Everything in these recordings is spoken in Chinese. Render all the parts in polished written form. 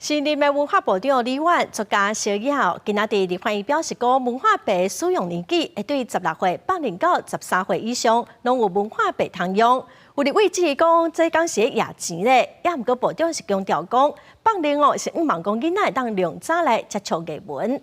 新任的文化部长李婉作家小耀今仔日立法院表示，讲文化币使用年纪会对16岁放零到13岁以上，拢有文化币通用。有立委质疑讲，这讲是压钱咧，也毋过部长是强调讲，放零是希望讲囡仔当量早来接触艺文。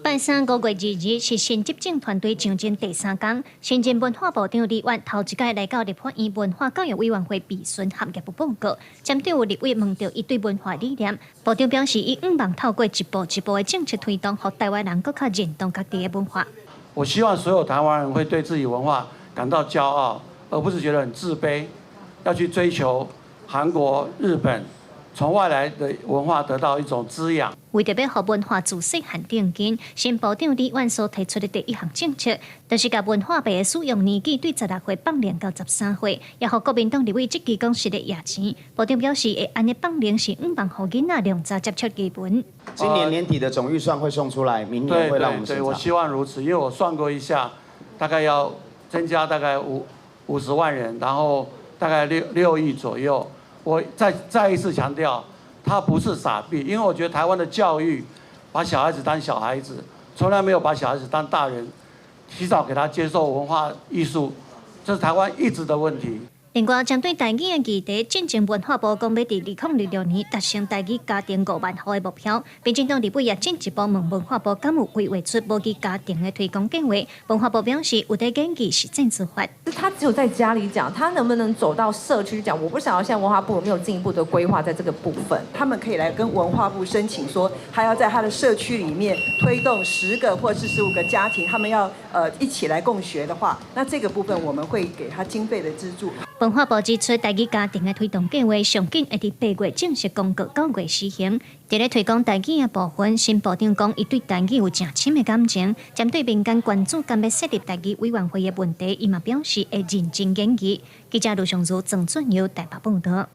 拜3、5月2日是新执政团队上任第3天，新任文化部长李婉头一届来到立法院文化教育委员会备询合业务报告，针对有立委问到伊对文化理念，部长表示伊希望透过一步一步的政策推动，让台湾人更加认同各地的文化。我希望所有台湾人会对自己文化感到骄傲，而不是觉得很自卑，要去追求韩国、日本从外来的文化得到一种滋养。为着要让文化自细汉定根，新部长李婉所提出的第一项政策，就是把文化币的使用年纪对16岁放零到13岁，也让国民党立委积极讲实的压钱。部长表示，会安尼放零是希望让囡仔量早接触艺文。今年年底的总预算会送出来，明年会让我们审查。对，我希望如此，因为我算过一下，大概要增加大概50万人，然后大概6亿左右。我再一次强调，他不是傻逼，因为我觉得台湾的教育把小孩子当小孩子，从来没有把小孩子当大人，提早给他接受文化艺术，这是台湾一直的问题。另外，针对台语的议题，进前文化部讲要伫2026年达成台语家庭5万户的目标。民进党立委也进一步问文化部敢有规划出母语家庭的推广计划。文化部表示，有在研究实践之法。他只有在家里讲，他能不能走到社区讲？我不晓得现在文化部有没有进一步的规划在这个部分。他们可以来跟文化部申请说，他要在他的社区里面推动10个或是15个家庭，他们要一起来共学的话，那这个部分我们会给他经费的资助。文化部指出，台语家庭的推动计划上紧会伫8月正式公告9月施行。伫咧推广台语的部分，新部长讲，伊对台语有正深的感情。针对民间关注敢要设立台语委员会的问题，伊嘛表示会认真研究。记者卢尚如、郑俊尧台北报道。